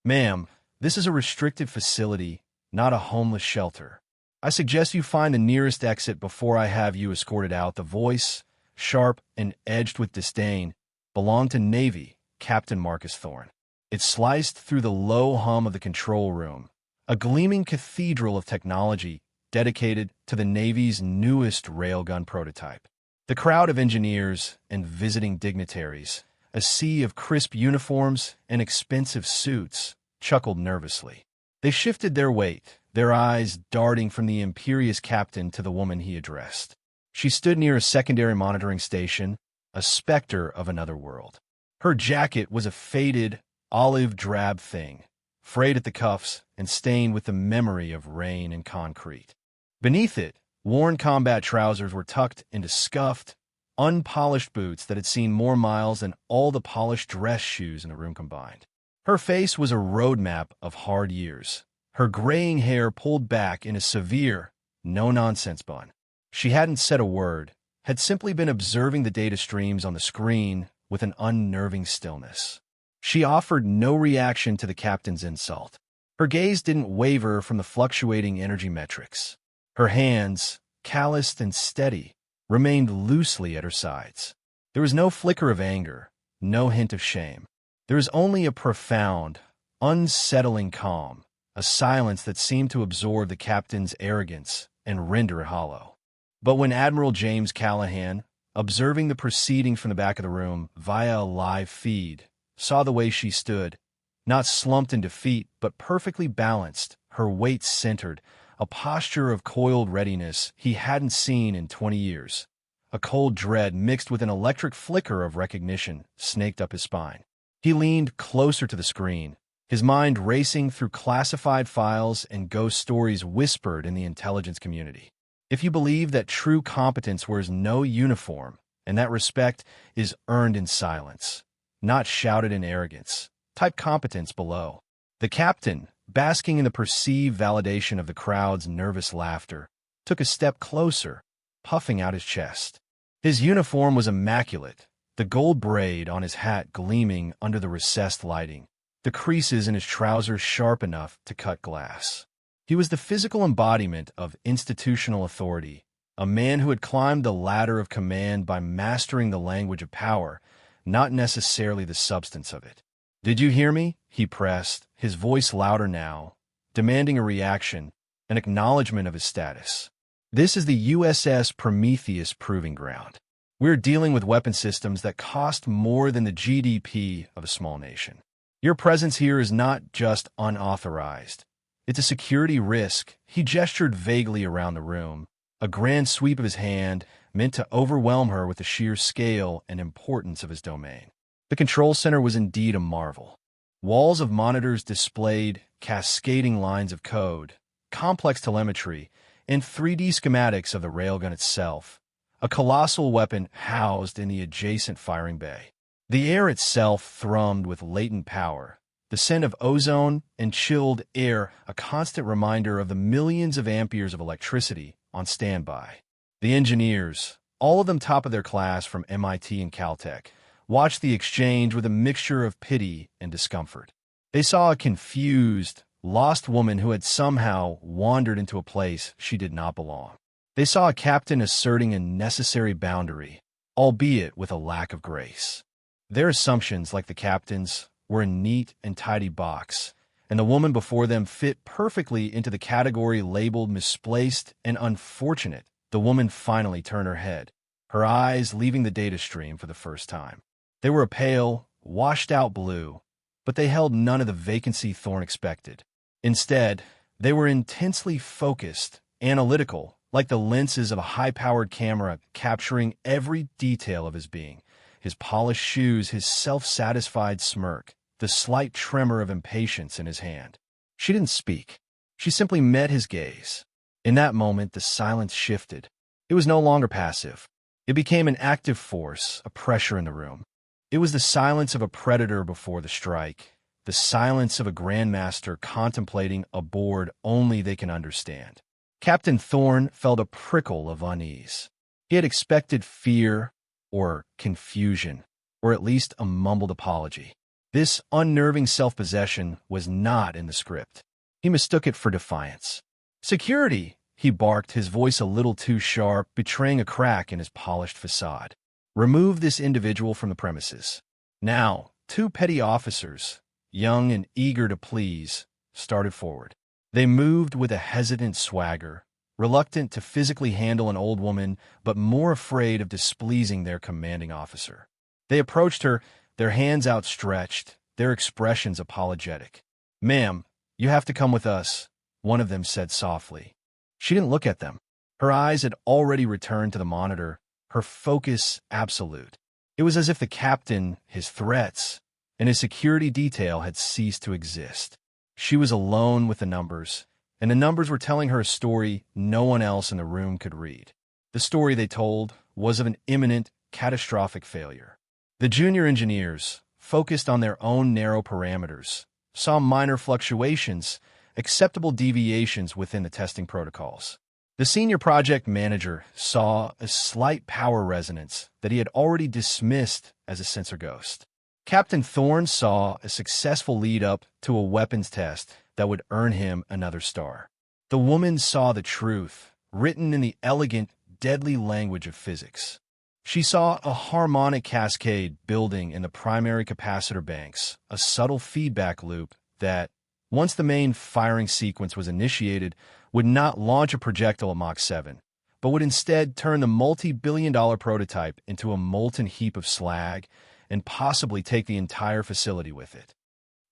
Ma'am, this is a restricted facility, not a homeless shelter. I suggest you find the nearest exit before I have you escorted out. The voice, sharp and edged with disdain, belonged to Navy Captain Marcus Thorne. It sliced through the low hum of the control room, a gleaming cathedral of technology dedicated to the Navy's newest railgun prototype. The crowd of engineers and visiting dignitaries, a sea of crisp uniforms and expensive suits, chuckled nervously. They shifted their weight, their eyes darting from the imperious captain to the woman he addressed. She stood near a secondary monitoring station, a specter of another world. Her jacket was a faded, olive-drab thing, frayed at the cuffs and stained with the memory of rain and concrete. Beneath it, worn combat trousers were tucked into scuffed, unpolished boots that had seen more miles than all the polished dress shoes in the room combined. Her face was a roadmap of hard years, her graying hair pulled back in a severe, no-nonsense bun. She hadn't said a word, had simply been observing the data streams on the screen with an unnerving stillness. She offered no reaction to the captain's insult. Her gaze didn't waver from the fluctuating energy metrics. Her hands, calloused and steady, remained loosely at her sides. There was no flicker of anger, no hint of shame. There was only a profound, unsettling calm, a silence that seemed to absorb the captain's arrogance and render it hollow. But when Admiral James Callahan, observing the proceedings from the back of the room via a live feed, saw the way she stood, not slumped in defeat, but perfectly balanced, her weight centered, a posture of coiled readiness he hadn't seen in 20 years. A cold dread mixed with an electric flicker of recognition snaked up his spine. He leaned closer to the screen, his mind racing through classified files and ghost stories whispered in the intelligence community. If you believe that true competence wears no uniform, and that respect is earned in silence, not shouted in arrogance, type competence below. The captain, basking in the perceived validation of the crowd's nervous laughter, took a step closer, puffing out his chest. His uniform was immaculate, the gold braid on his hat gleaming under the recessed lighting, the creases in his trousers sharp enough to cut glass. He was the physical embodiment of institutional authority, a man who had climbed the ladder of command by mastering the language of power, not necessarily the substance of it. "Did you hear me?" he pressed, his voice louder now, demanding a reaction, an acknowledgement of his status. "This is the USS Prometheus Proving Ground. We're dealing with weapon systems that cost more than the GDP of a small nation. Your presence here is not just unauthorized. It's a security risk." He gestured vaguely around the room, a grand sweep of his hand meant to overwhelm her with the sheer scale and importance of his domain. The control center was indeed a marvel. Walls of monitors displayed cascading lines of code, complex telemetry, and 3D schematics of the railgun itself, a colossal weapon housed in the adjacent firing bay. The air itself thrummed with latent power, the scent of ozone and chilled air a constant reminder of the millions of amperes of electricity on standby. The engineers, all of them top of their class from MIT and Caltech, watched the exchange with a mixture of pity and discomfort. They saw a confused, lost woman who had somehow wandered into a place she did not belong. They saw a captain asserting a necessary boundary, albeit with a lack of grace. Their assumptions, like the captain's, were a neat and tidy box, and the woman before them fit perfectly into the category labeled misplaced and unfortunate. The woman finally turned her head, her eyes leaving the data stream for the first time. They were a pale, washed-out blue, but they held none of the vacancy Thorne expected. Instead, they were intensely focused, analytical, like the lenses of a high-powered camera capturing every detail of his being. His polished shoes, his self-satisfied smirk, the slight tremor of impatience in his hand. She didn't speak. She simply met his gaze. In that moment, the silence shifted. It was no longer passive. It became an active force, a pressure in the room. It was the silence of a predator before the strike, the silence of a grandmaster contemplating a board only they can understand. Captain Thorne felt a prickle of unease. He had expected fear or confusion, or at least a mumbled apology. This unnerving self-possession was not in the script. He mistook it for defiance. "Security!" he barked, his voice a little too sharp, betraying a crack in his polished facade. "Remove this individual from the premises." Now, two petty officers, young and eager to please, started forward. They moved with a hesitant swagger, reluctant to physically handle an old woman, but more afraid of displeasing their commanding officer. They approached her, their hands outstretched, their expressions apologetic. "Ma'am, you have to come with us," one of them said softly. She didn't look at them. Her eyes had already returned to the monitor, her focus absolute. It was as if the captain, his threats, and his security detail had ceased to exist. She was alone with the numbers, and the numbers were telling her a story no one else in the room could read. The story they told was of an imminent, catastrophic failure. The junior engineers, focused on their own narrow parameters, saw minor fluctuations, acceptable deviations within the testing protocols. The senior project manager saw a slight power resonance that he had already dismissed as a sensor ghost. Captain Thorne saw a successful lead-up to a weapons test that would earn him another star. The woman saw the truth, written in the elegant, deadly language of physics. She saw a harmonic cascade building in the primary capacitor banks, a subtle feedback loop that, once the main firing sequence was initiated, would not launch a projectile at Mach 7, but would instead turn the multi-billion-dollar prototype into a molten heap of slag and possibly take the entire facility with it.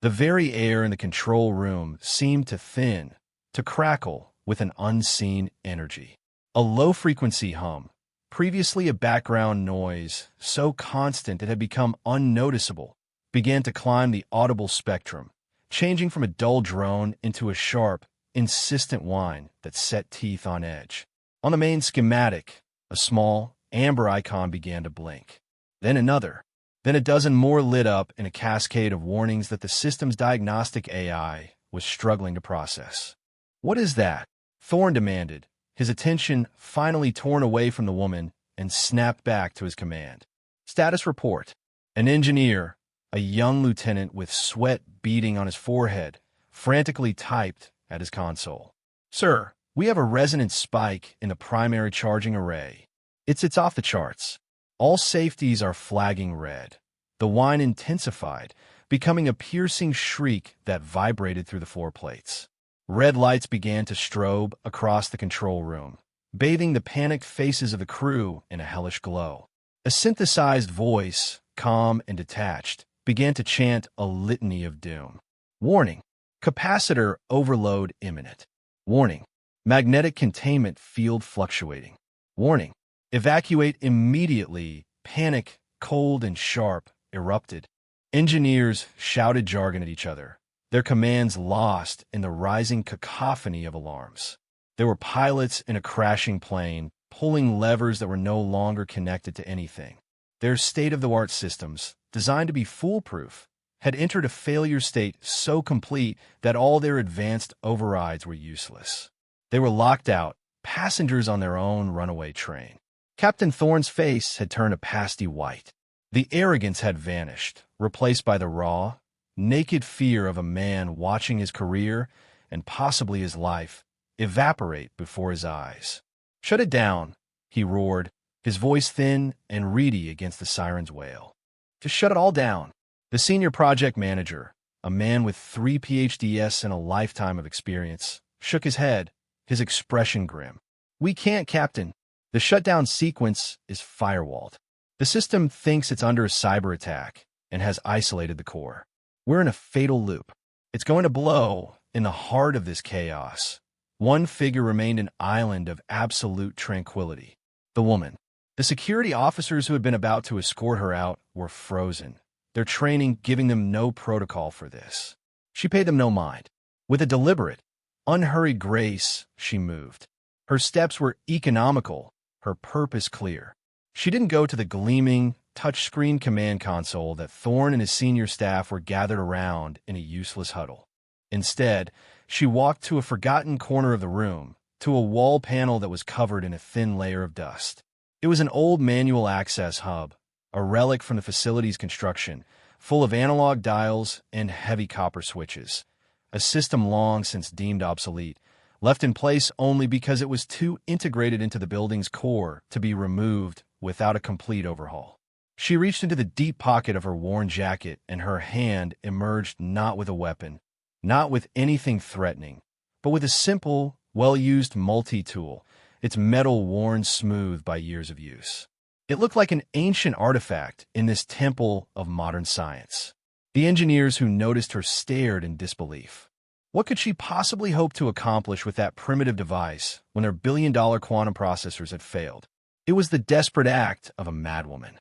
The very air in the control room seemed to thin, to crackle with an unseen energy. A low-frequency hum, previously a background noise so constant it had become unnoticeable, began to climb the audible spectrum, changing from a dull drone into a sharp, insistent whine that set teeth on edge. On the main schematic, a small, amber icon began to blink. Then another. Then a dozen more lit up in a cascade of warnings that the system's diagnostic AI was struggling to process. "What is that?" Thorne demanded, his attention finally torn away from the woman and snapped back to his command. "Status report." An engineer, a young lieutenant with sweat beading on his forehead, frantically typed at his console. "Sir, we have a resonance spike in the primary charging array. It's off the charts. All safeties are flagging red." The whine intensified, becoming a piercing shriek that vibrated through the floor plates. Red lights began to strobe across the control room, bathing the panicked faces of the crew in a hellish glow. A synthesized voice, calm and detached, began to chant a litany of doom. "Warning! Capacitor overload imminent. Warning! Magnetic containment field fluctuating. Warning! Evacuate immediately." Panic, cold and sharp, erupted. Engineers shouted jargon at each other, their commands lost in the rising cacophony of alarms. There were pilots in a crashing plane, pulling levers that were no longer connected to anything. Their state-of-the-art systems, designed to be foolproof, had entered a failure state so complete that all their advanced overrides were useless. They were locked out, passengers on their own runaway train. Captain Thorne's face had turned a pasty white. The arrogance had vanished, replaced by the raw, naked fear of a man watching his career, and possibly his life, evaporate before his eyes. "Shut it down," he roared, his voice thin and reedy against the siren's wail. "To shut it all down." The senior project manager, a man with 3 PhDs and a lifetime of experience, shook his head, his expression grim. "We can't, Captain. The shutdown sequence is firewalled. The system thinks it's under a cyber attack and has isolated the core. We're in a fatal loop. It's going to blow in the heart of this chaos." One figure remained an island of absolute tranquility. The woman. The security officers who had been about to escort her out were frozen, their training giving them no protocol for this. She paid them no mind. With a deliberate, unhurried grace, she moved. Her steps were economical, her purpose clear. She didn't go to the gleaming, touchscreen command console that Thorne and his senior staff were gathered around in a useless huddle. Instead, she walked to a forgotten corner of the room, to a wall panel that was covered in a thin layer of dust. It was an old manual access hub, a relic from the facility's construction, full of analog dials and heavy copper switches, a system long since deemed obsolete, left in place only because it was too integrated into the building's core to be removed without a complete overhaul. She reached into the deep pocket of her worn jacket, and her hand emerged not with a weapon, not with anything threatening, but with a simple, well-used multi-tool, its metal worn smooth by years of use. It looked like an ancient artifact in this temple of modern science. The engineers who noticed her stared in disbelief. What could she possibly hope to accomplish with that primitive device when their billion-dollar quantum processors had failed? It was the desperate act of a madwoman.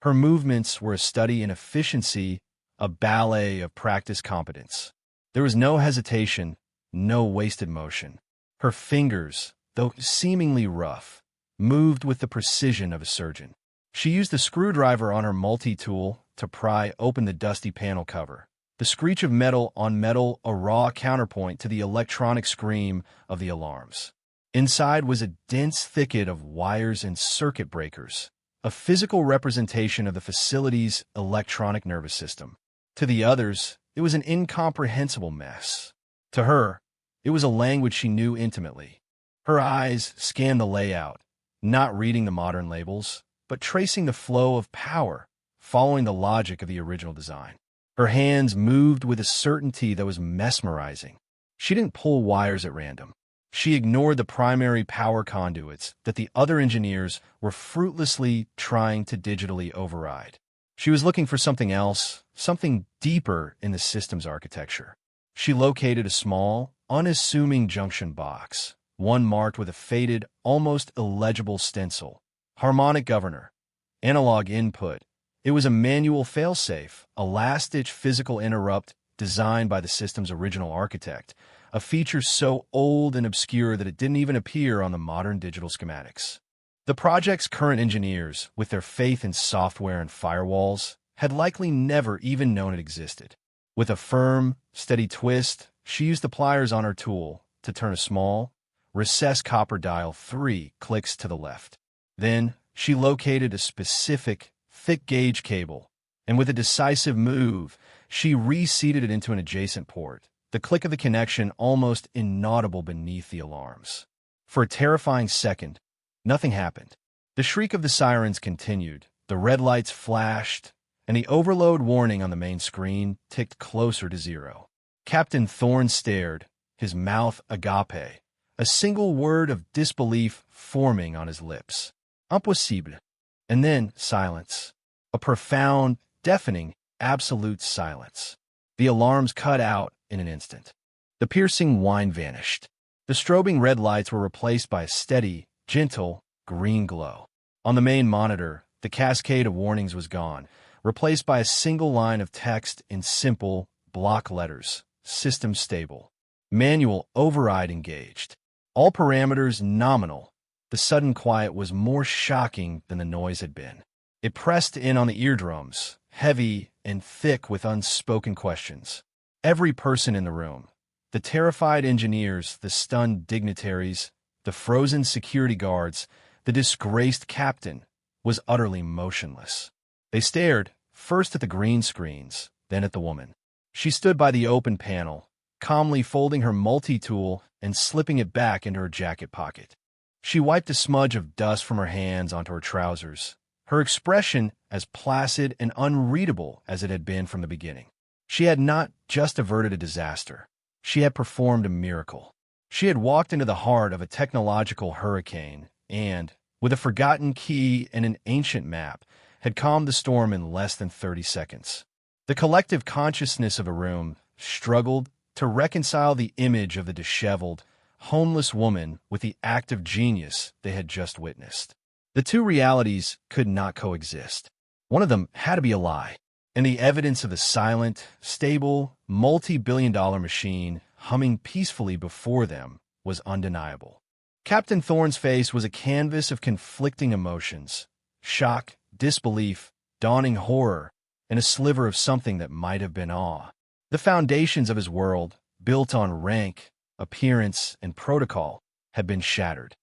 Her movements were a study in efficiency, a ballet of practiced competence. There was no hesitation, no wasted motion. Her fingers, though seemingly rough, moved with the precision of a surgeon. She used the screwdriver on her multi-tool to pry open the dusty panel cover. The screech of metal on metal, a raw counterpoint to the electronic scream of the alarms. Inside was a dense thicket of wires and circuit breakers, a physical representation of the facility's electronic nervous system. To the others, it was an incomprehensible mess. To her, it was a language she knew intimately. Her eyes scanned the layout, not reading the modern labels, but tracing the flow of power, following the logic of the original design. Her hands moved with a certainty that was mesmerizing. She didn't pull wires at random. She ignored the primary power conduits that the other engineers were fruitlessly trying to digitally override. She was looking for something else, something deeper in the system's architecture. She located a small, unassuming junction box, one marked with a faded, almost illegible stencil. Harmonic governor. Analog input. It was a manual failsafe, a last-ditch physical interrupt designed by the system's original architect, a feature so old and obscure that it didn't even appear on the modern digital schematics. The project's current engineers, with their faith in software and firewalls, had likely never even known it existed. With a firm, steady twist, she used the pliers on her tool to turn a small, recessed copper dial 3 clicks to the left. Then, she located a specific, thick-gauge cable, and with a decisive move, she reseated it into an adjacent port, the click of the connection almost inaudible beneath the alarms. For a terrifying second, nothing happened. The shriek of the sirens continued, the red lights flashed, and the overload warning on the main screen ticked closer to zero. Captain Thorne stared, his mouth agape, a single word of disbelief forming on his lips. Impossible. And then silence. A profound, deafening, absolute silence. The alarms cut out in an instant. The piercing whine vanished. The strobing red lights were replaced by a steady, gentle, green glow. On the main monitor, the cascade of warnings was gone, replaced by a single line of text in simple, block letters. System stable. Manual override engaged. All parameters nominal. The sudden quiet was more shocking than the noise had been. It pressed in on the eardrums, heavy and thick with unspoken questions. Every person in the room, the terrified engineers, the stunned dignitaries, the frozen security guards, the disgraced captain, was utterly motionless. They stared, first at the green screens, then at the woman. She stood by the open panel, calmly folding her multi-tool and slipping it back into her jacket pocket. She wiped a smudge of dust from her hands onto her trousers, her expression as placid and unreadable as it had been from the beginning. She had not just averted a disaster. She had performed a miracle. She had walked into the heart of a technological hurricane and, with a forgotten key and an ancient map, had calmed the storm in less than 30 seconds. The collective consciousness of a room struggled to reconcile the image of the disheveled, homeless woman with the act of genius they had just witnessed. The two realities could not coexist. One of them had to be a lie, and the evidence of the silent, stable, multi-billion-dollar machine humming peacefully before them was undeniable. Captain Thorne's face was a canvas of conflicting emotions: shock, disbelief, dawning horror, and a sliver of something that might have been awe. The foundations of his world, built on rank, appearance, and protocol, had been shattered.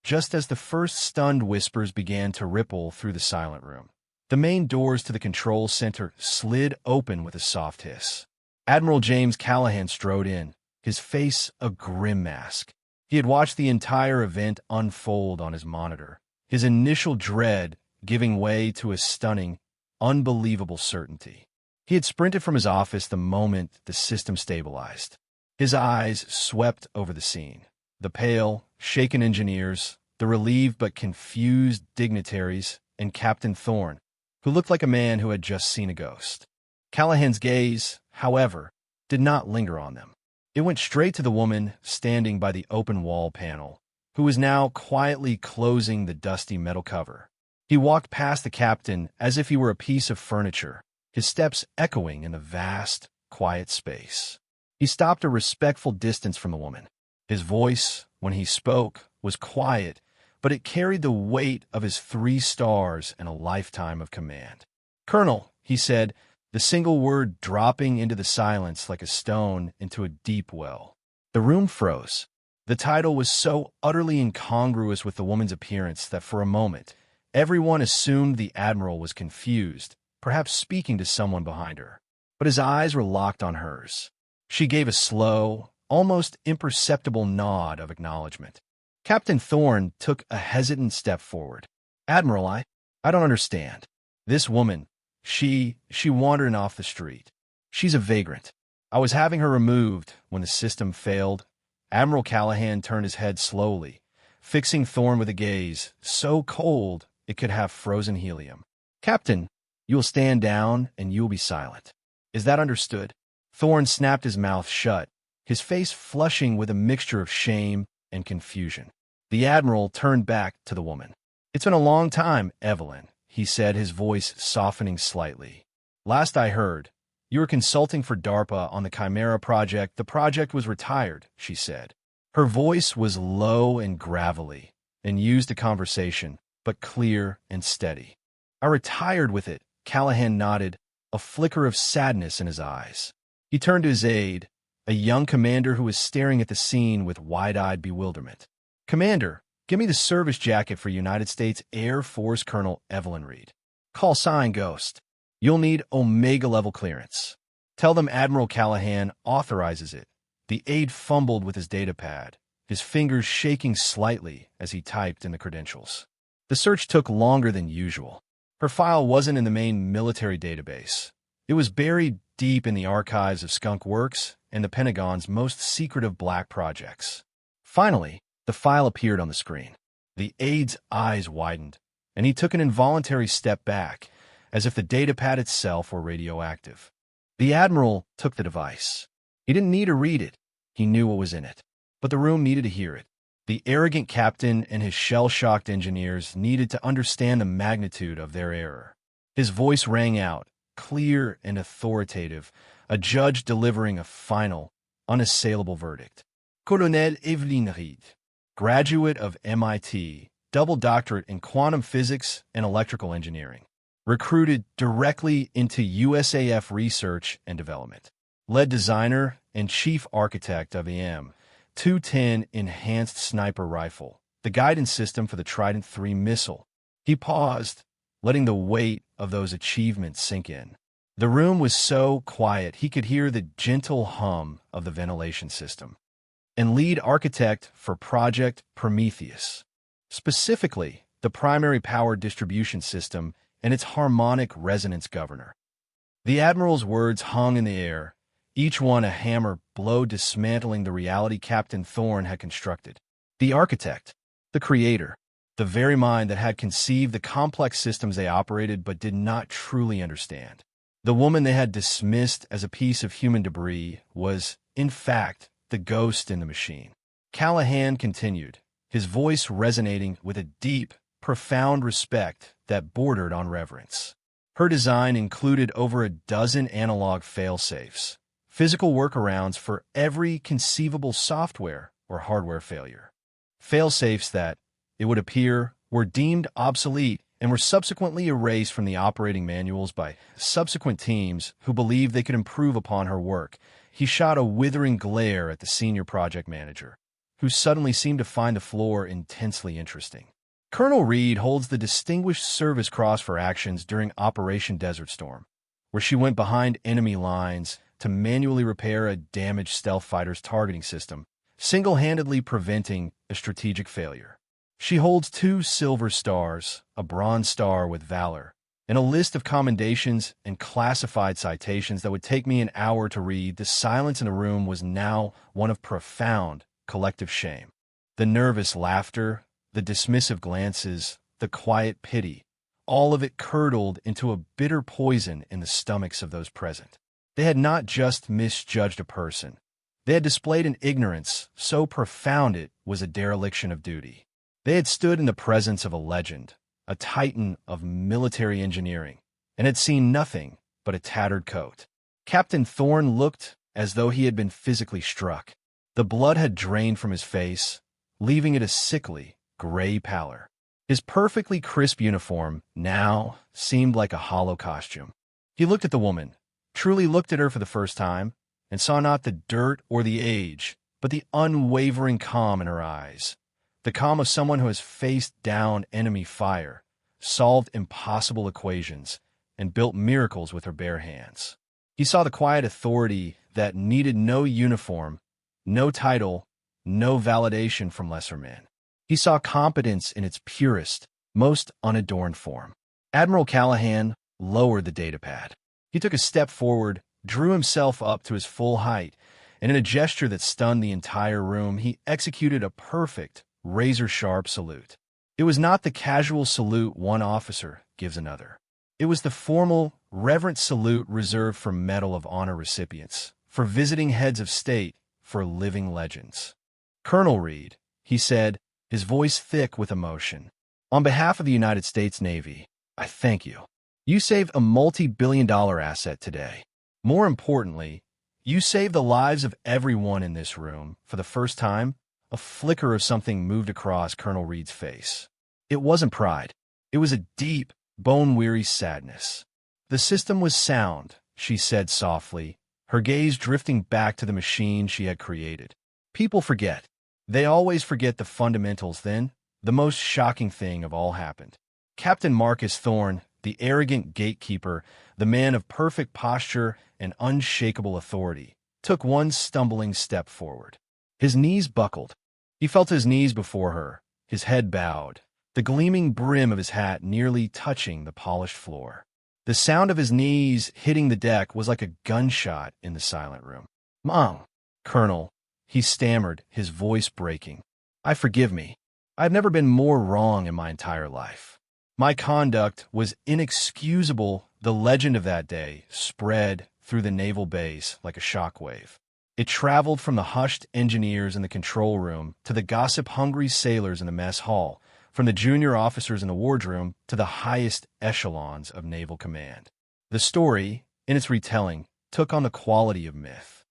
Just as the first stunned whispers began to ripple through the silent room, The main doors to the control center slid open with a soft hiss. Admiral James Callahan strode in, his face a grim mask. He had watched the entire event unfold on his monitor, his initial dread giving way to a stunning, unbelievable certainty. He had sprinted from his office the moment the system stabilized. His eyes swept over the scene. The pale, shaken engineers, the relieved but confused dignitaries, and Captain Thorne, who looked like a man who had just seen a ghost. Callahan's gaze, however, did not linger on them. It went straight to the woman standing by the open wall panel, who was now quietly closing the dusty metal cover. He walked past the captain as if he were a piece of furniture, his steps echoing in the vast, quiet space. He stopped a respectful distance from the woman. His voice, when he spoke, was quiet, but it carried the weight of his 3 stars and a lifetime of command. "Colonel," he said, the single word dropping into the silence like a stone into a deep well. The room froze. The title was so utterly incongruous with the woman's appearance that for a moment, everyone assumed the admiral was confused, perhaps speaking to someone behind her. But his eyes were locked on hers. She gave a slow, almost imperceptible nod of acknowledgement. Captain Thorne took a hesitant step forward. "Admiral, I don't understand. This woman, she wandered off the street. She's a vagrant. I was having her removed when the system failed." Admiral Callahan turned his head slowly, fixing Thorne with a gaze so cold it could have frozen helium. "Captain, you will stand down and you will be silent. Is that understood?" Thorne snapped his mouth shut, his face flushing with a mixture of shame and confusion. The admiral turned back to the woman. "It's been a long time, Evelyn," he said, his voice softening slightly. "Last I heard, you were consulting for DARPA on the Chimera project. The project was retired," she said. Her voice was low and gravelly, and used to conversation, but clear and steady. "I retired with it," Callahan nodded, a flicker of sadness in his eyes. He turned to his aide, a young commander who was staring at the scene with wide-eyed bewilderment. "Commander, give me the service jacket for United States Air Force Colonel Evelyn Reed. Call sign Ghost. You'll need Omega-level clearance. Tell them Admiral Callahan authorizes it." The aide fumbled with his datapad, his fingers shaking slightly as he typed in the credentials. The search took longer than usual. Her file wasn't in the main military database. It was buried deep in the archives of Skunk Works and the Pentagon's most secretive black projects. Finally, the file appeared on the screen. The aide's eyes widened, and he took an involuntary step back, as if the datapad itself were radioactive. The admiral took the device. He didn't need to read it. He knew what was in it. But the room needed to hear it. The arrogant captain and his shell-shocked engineers needed to understand the magnitude of their error. His voice rang out, clear and authoritative, a judge delivering a final, unassailable verdict. "Colonel Evelyn Reed, graduate of MIT, double doctorate in quantum physics and electrical engineering, recruited directly into USAF research and development, lead designer and chief architect of the M210 enhanced sniper rifle, the guidance system for the Trident III missile." He paused, letting the weight of those achievements sink in. The room was so quiet he could hear the gentle hum of the ventilation system. "And lead architect for Project Prometheus, specifically the primary power distribution system and its harmonic resonance governor." The admiral's words hung in the air, each one a hammer blow dismantling the reality Captain Thorne had constructed. The architect, the creator, the very mind that had conceived the complex systems they operated but did not truly understand. The woman they had dismissed as a piece of human debris was, in fact, the ghost in the machine. Callahan continued, his voice resonating with a deep, profound respect that bordered on reverence. Her design included over a dozen analog fail-safes, physical workarounds for every conceivable software or hardware failure. Fail-safes that, it would appear, were deemed obsolete and were subsequently erased from the operating manuals by subsequent teams who believed they could improve upon her work. He shot a withering glare at the senior project manager, who suddenly seemed to find the floor intensely interesting. Colonel Reed holds the Distinguished Service Cross for actions during Operation Desert Storm, where she went behind enemy lines to manually repair a damaged stealth fighter's targeting system, single-handedly preventing a strategic failure. She holds 2 silver stars, a bronze star with valor, and a list of commendations and classified citations that would take me an hour to read. The silence in the room was now one of profound collective shame. The nervous laughter, the dismissive glances, the quiet pity, all of it curdled into a bitter poison in the stomachs of those present. They had not just misjudged a person. They had displayed an ignorance so profound it was a dereliction of duty. They had stood in the presence of a legend, a titan of military engineering, and had seen nothing but a tattered coat. Captain Thorne looked as though he had been physically struck. The blood had drained from his face, leaving it a sickly, gray pallor. His perfectly crisp uniform now seemed like a hollow costume. He looked at the woman, truly looked at her for the first time, and saw not the dirt or the age, but the unwavering calm in her eyes. The calm of someone who has faced down enemy fire, solved impossible equations, and built miracles with her bare hands. He saw the quiet authority that needed no uniform, no title, no validation from lesser men. He saw competence in its purest, most unadorned form. Admiral Callahan lowered the datapad. He took a step forward, drew himself up to his full height, and in a gesture that stunned the entire room, he executed a perfect, razor-sharp salute. It was not the casual salute one officer gives another. It was the formal, reverent salute reserved for Medal of Honor recipients, for visiting heads of state, for living legends. "Colonel Reed," he said, his voice thick with emotion, "on behalf of the United States Navy, I thank you. You saved a multi-billion-dollar asset today. More importantly, you saved the lives of everyone in this room. For the first time, a flicker of something moved across Colonel Reed's face. It wasn't pride. It was a deep, bone-weary sadness. The system was sound, she said softly, her gaze drifting back to the machine she had created. People forget. They always forget the fundamentals. Then, the most shocking thing of all happened. Captain Marcus Thorne, the arrogant gatekeeper, the man of perfect posture and unshakable authority, took one stumbling step forward. His knees buckled. He felt his knees before her, his head bowed, the gleaming brim of his hat nearly touching the polished floor. The sound of his knees hitting the deck was like a gunshot in the silent room. "Mom, Colonel," he stammered, his voice breaking. Forgive me. I've never been more wrong in my entire life. My conduct was inexcusable." The legend of that day spread through the naval base like a shockwave. It traveled from the hushed engineers in the control room to the gossip-hungry sailors in the mess hall, from the junior officers in the wardroom to the highest echelons of naval command. The story, in its retelling, took on the quality of myth.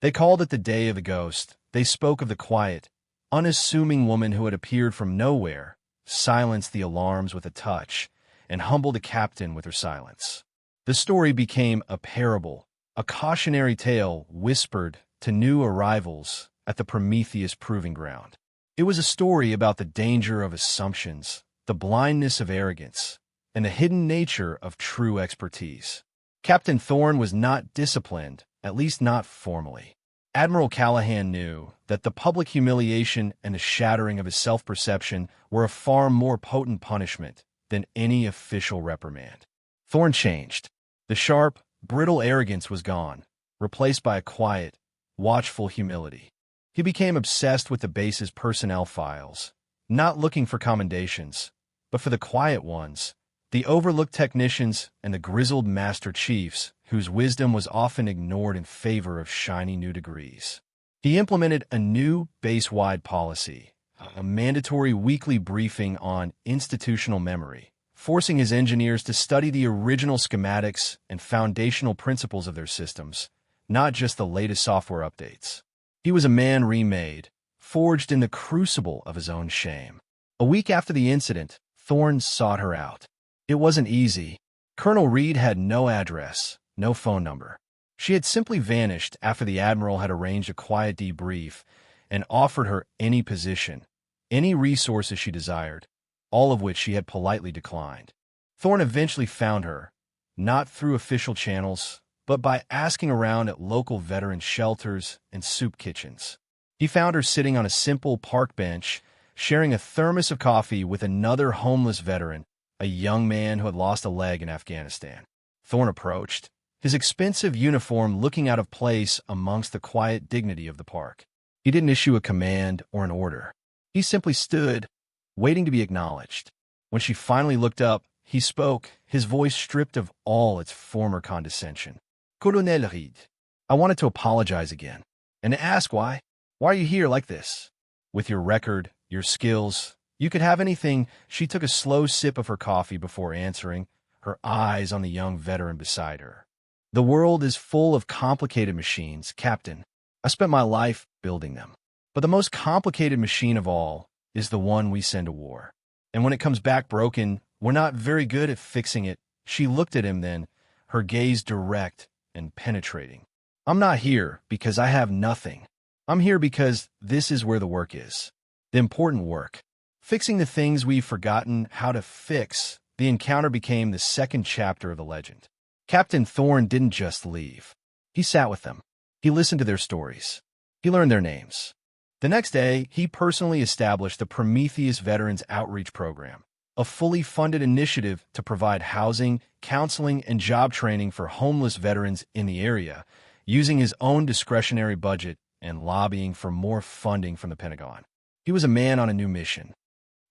They called it the Day of the Ghost. They spoke of the quiet, unassuming woman who had appeared from nowhere, silenced the alarms with a touch, and humbled a captain with her silence. The story became a parable, a cautionary tale whispered to new arrivals at the Prometheus proving ground. It was a story about the danger of assumptions, the blindness of arrogance, and the hidden nature of true expertise. Captain Thorne was not disciplined, at least not formally. Admiral Callahan knew that the public humiliation and the shattering of his self-perception were a far more potent punishment than any official reprimand. Thorne changed. The sharp, brittle arrogance was gone, replaced by a quiet, watchful humility. He became obsessed with the base's personnel files, not looking for commendations, but for the quiet ones, the overlooked technicians and the grizzled master chiefs whose wisdom was often ignored in favor of shiny new degrees. He implemented a new base-wide policy, a mandatory weekly briefing on institutional memory, forcing his engineers to study the original schematics and foundational principles of their systems, not just the latest software updates. He was a man remade, forged in the crucible of his own shame. A week after the incident, Thorne sought her out. It wasn't easy. Colonel Reed had no address, no phone number. She had simply vanished after the Admiral had arranged a quiet debrief and offered her any position, any resources she desired, all of which she had politely declined. Thorne eventually found her, not through official channels, but by asking around at local veteran shelters and soup kitchens. He found her sitting on a simple park bench, sharing a thermos of coffee with another homeless veteran, a young man who had lost a leg in Afghanistan. Thorne approached, his expensive uniform looking out of place amongst the quiet dignity of the park. He didn't issue a command or an order. He simply stood, waiting to be acknowledged. When she finally looked up, he spoke, his voice stripped of all its former condescension. Colonel Reed, I wanted to apologize again, and to ask why. Why are you here like this? With your record, your skills, you could have anything. She took a slow sip of her coffee before answering, her eyes on the young veteran beside her. The world is full of complicated machines, Captain. I spent my life building them. But the most complicated machine of all is the one we send to war. And when it comes back broken, we're not very good at fixing it. She looked at him then, her gaze direct and penetrating. I'm not here because I have nothing. I'm here because this is where the work is. The important work. Fixing the things we've forgotten how to fix. The encounter became the second chapter of the legend. Captain Thorne didn't just leave. He sat with them. He listened to their stories. He learned their names. The next day, he personally established the Prometheus Veterans Outreach Program, a fully funded initiative to provide housing, counseling, and job training for homeless veterans in the area, using his own discretionary budget and lobbying for more funding from the Pentagon. He was a man on a new mission.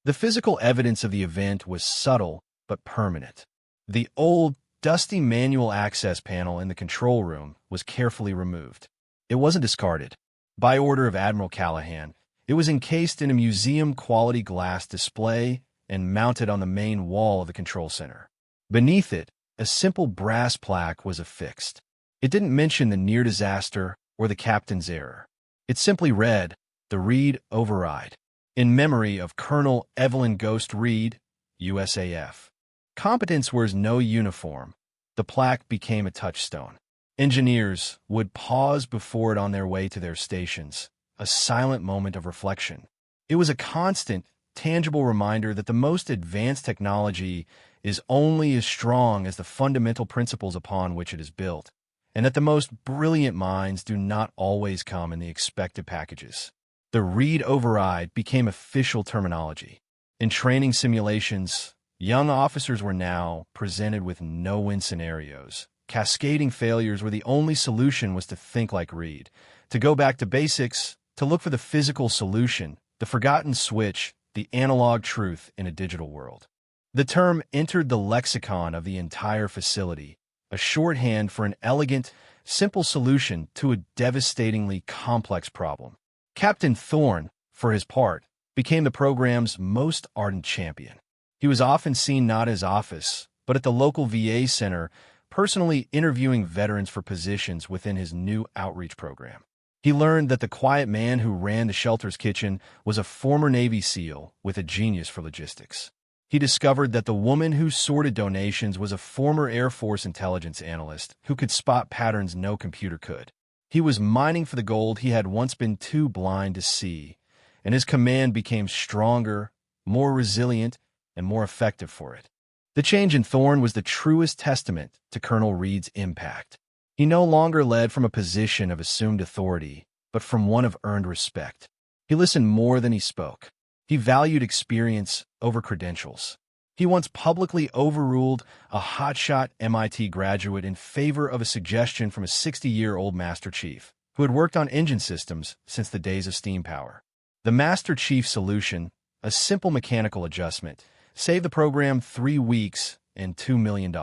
The physical evidence of the event was subtle but permanent. The old, dusty manual access panel in the control room was carefully removed. It wasn't discarded. By order of Admiral Callahan, it was encased in a museum-quality glass display and mounted on the main wall of the control center. Beneath it, a simple brass plaque was affixed. It didn't mention the near disaster or the captain's error. It simply read, "The Reed Override, in memory of Colonel Evelyn Ghost Reed, USAF." Competence wears no uniform. The plaque became a touchstone. Engineers would pause before it on their way to their stations, a silent moment of reflection. It was a constant, tangible reminder that the most advanced technology is only as strong as the fundamental principles upon which it is built, and that the most brilliant minds do not always come in the expected packages. The Reed Override became official terminology. In training simulations, young officers were now presented with no-win scenarios. Cascading failures where the only solution was to think like Reed, to go back to basics, to look for the physical solution, the forgotten switch, the analog truth in a digital world. The term entered the lexicon of the entire facility, a shorthand for an elegant, simple solution to a devastatingly complex problem. Captain Thorne, for his part, became the program's most ardent champion. He was often seen not at his office, but at the local VA center, personally interviewing veterans for positions within his new outreach program. He learned that the quiet man who ran the shelter's kitchen was a former Navy SEAL with a genius for logistics. He discovered that the woman who sorted donations was a former Air Force intelligence analyst who could spot patterns no computer could. He was mining for the gold he had once been too blind to see, and his command became stronger, more resilient, and more effective for it. The change in Thorne was the truest testament to Colonel Reed's impact. He no longer led from a position of assumed authority, but from one of earned respect. He listened more than he spoke. He valued experience over credentials. He once publicly overruled a hotshot MIT graduate in favor of a suggestion from a 60-year-old Master Chief who had worked on engine systems since the days of steam power. The Master Chief solution, a simple mechanical adjustment, saved the program 3 weeks and $2 million.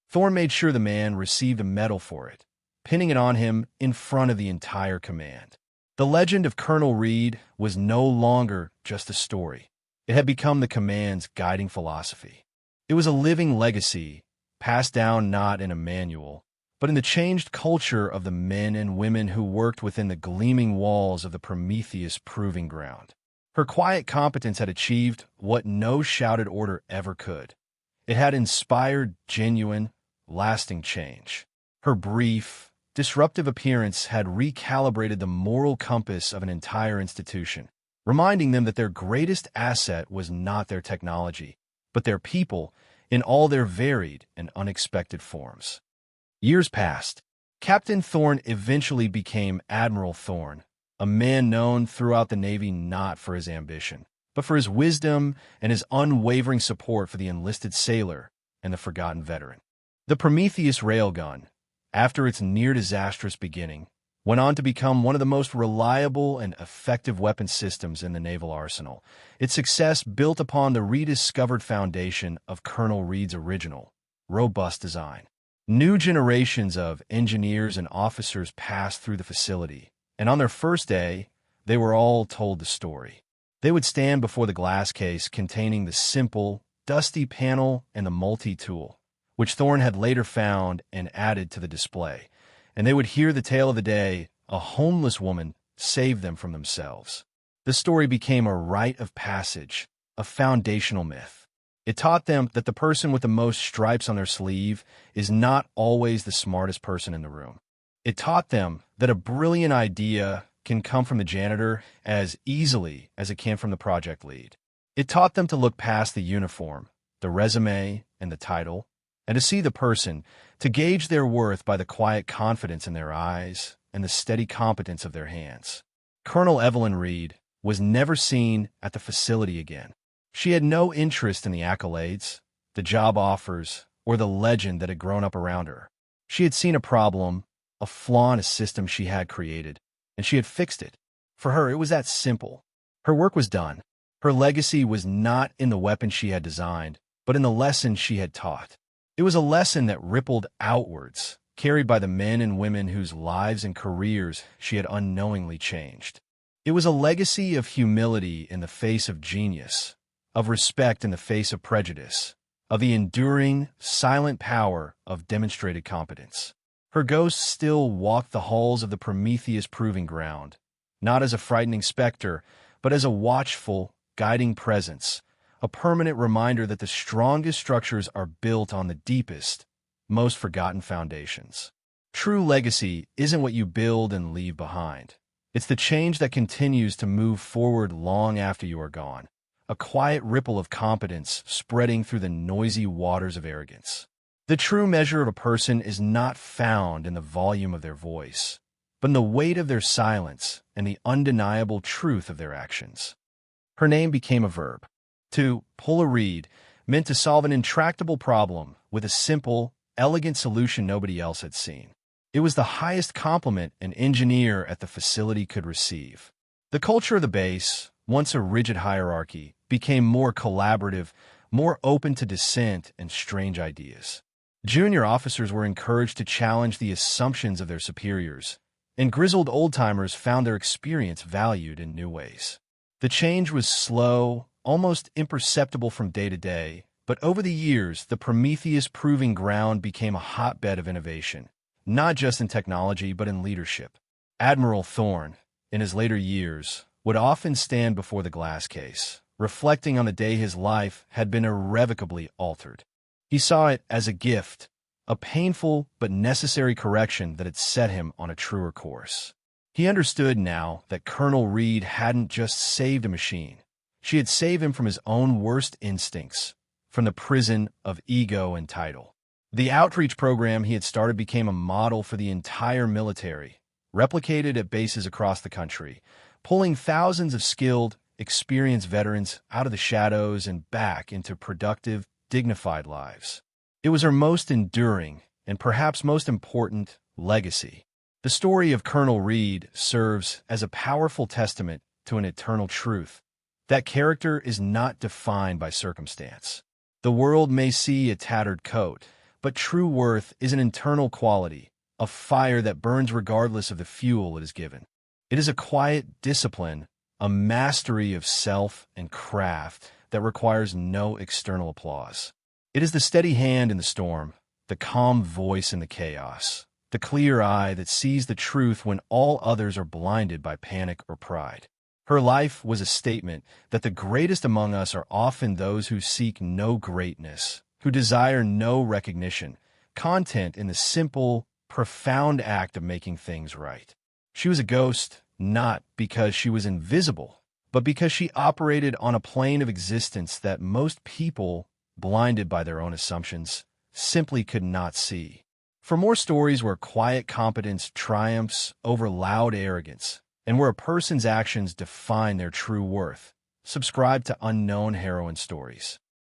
Thorne made sure the man received a medal for it, pinning it on him in front of the entire command. The legend of Colonel Reed was no longer just a story. It had become the command's guiding philosophy. It was a living legacy, passed down not in a manual, but in the changed culture of the men and women who worked within the gleaming walls of the Prometheus proving ground. Her quiet competence had achieved what no shouted order ever could. It had inspired genuine, lasting change. Her brief, disruptive appearance had recalibrated the moral compass of an entire institution. reminding them that their greatest asset was not their technology, but their people in all their varied and unexpected forms. Years passed. Captain Thorne eventually became Admiral Thorne, a man known throughout the Navy not for his ambition, but for his wisdom and his unwavering support for the enlisted sailor and the forgotten veteran. The Prometheus railgun, after its near-disastrous beginning, went on to become one of the most reliable and effective weapon systems in the naval arsenal. Its success built upon the rediscovered foundation of Colonel Reed's original, robust design. New generations of engineers and officers passed through the facility, and on their first day, they were all told the story. They would stand before the glass case containing the simple, dusty panel and the multi-tool, which Thorne had later found and added to the display, and they would hear the tale of the day a homeless woman saved them from themselves. The story became a rite of passage, a foundational myth. It taught them that the person with the most stripes on their sleeve is not always the smartest person in the room. It taught them that a brilliant idea can come from the janitor as easily as it can from the project lead. It taught them to look past the uniform, the resume, and the title, and to see the person, to gauge their worth by the quiet confidence in their eyes and the steady competence of their hands. Colonel Evelyn Reed was never seen at the facility again. She had no interest in the accolades, the job offers, or the legend that had grown up around her. She had seen a problem, a flaw in a system she had created, and she had fixed it. For her, it was that simple. Her work was done. Her legacy was not in the weapon she had designed, but in the lesson she had taught. It was a lesson that rippled outwards, carried by the men and women whose lives and careers she had unknowingly changed. It was a legacy of humility in the face of genius, of respect in the face of prejudice, of the enduring, silent power of demonstrated competence. Her ghost still walked the halls of the Prometheus proving ground, not as a frightening specter, but as a watchful, guiding presence, a permanent reminder that the strongest structures are built on the deepest, most forgotten foundations. True legacy isn't what you build and leave behind. It's the change that continues to move forward long after you are gone, a quiet ripple of competence spreading through the noisy waters of arrogance. The true measure of a person is not found in the volume of their voice, but in the weight of their silence and the undeniable truth of their actions. Her name became a verb. To pull a Reed meant to solve an intractable problem with a simple, elegant solution nobody else had seen. It was the highest compliment an engineer at the facility could receive. The culture of the base, once a rigid hierarchy, became more collaborative, more open to dissent and strange ideas. Junior officers were encouraged to challenge the assumptions of their superiors, and grizzled old-timers found their experience valued in new ways. The change was slow, almost imperceptible from day to day, but over the years, the Prometheus proving ground became a hotbed of innovation, not just in technology but in leadership. Admiral Thorne, in his later years, would often stand before the glass case, reflecting on the day his life had been irrevocably altered. He saw it as a gift, a painful but necessary correction that had set him on a truer course. He understood now that Colonel Reed hadn't just saved a machine. She had saved him from his own worst instincts, from the prison of ego and title. The outreach program he had started became a model for the entire military, replicated at bases across the country, pulling thousands of skilled, experienced veterans out of the shadows and back into productive, dignified lives. It was her most enduring and perhaps most important legacy. The story of Colonel Reed serves as a powerful testament to an eternal truth. That character is not defined by circumstance. The world may see a tattered coat, but true worth is an internal quality, a fire that burns regardless of the fuel it is given. It is a quiet discipline, a mastery of self and craft that requires no external applause. It is the steady hand in the storm, the calm voice in the chaos, the clear eye that sees the truth when all others are blinded by panic or pride. Her life was a statement that the greatest among us are often those who seek no greatness, who desire no recognition, content in the simple, profound act of making things right. She was a ghost, not because she was invisible, but because she operated on a plane of existence that most people, blinded by their own assumptions, simply could not see. For more stories where quiet competence triumphs over loud arrogance, and where a person's actions define their true worth, subscribe to Unknown Heroine Stories.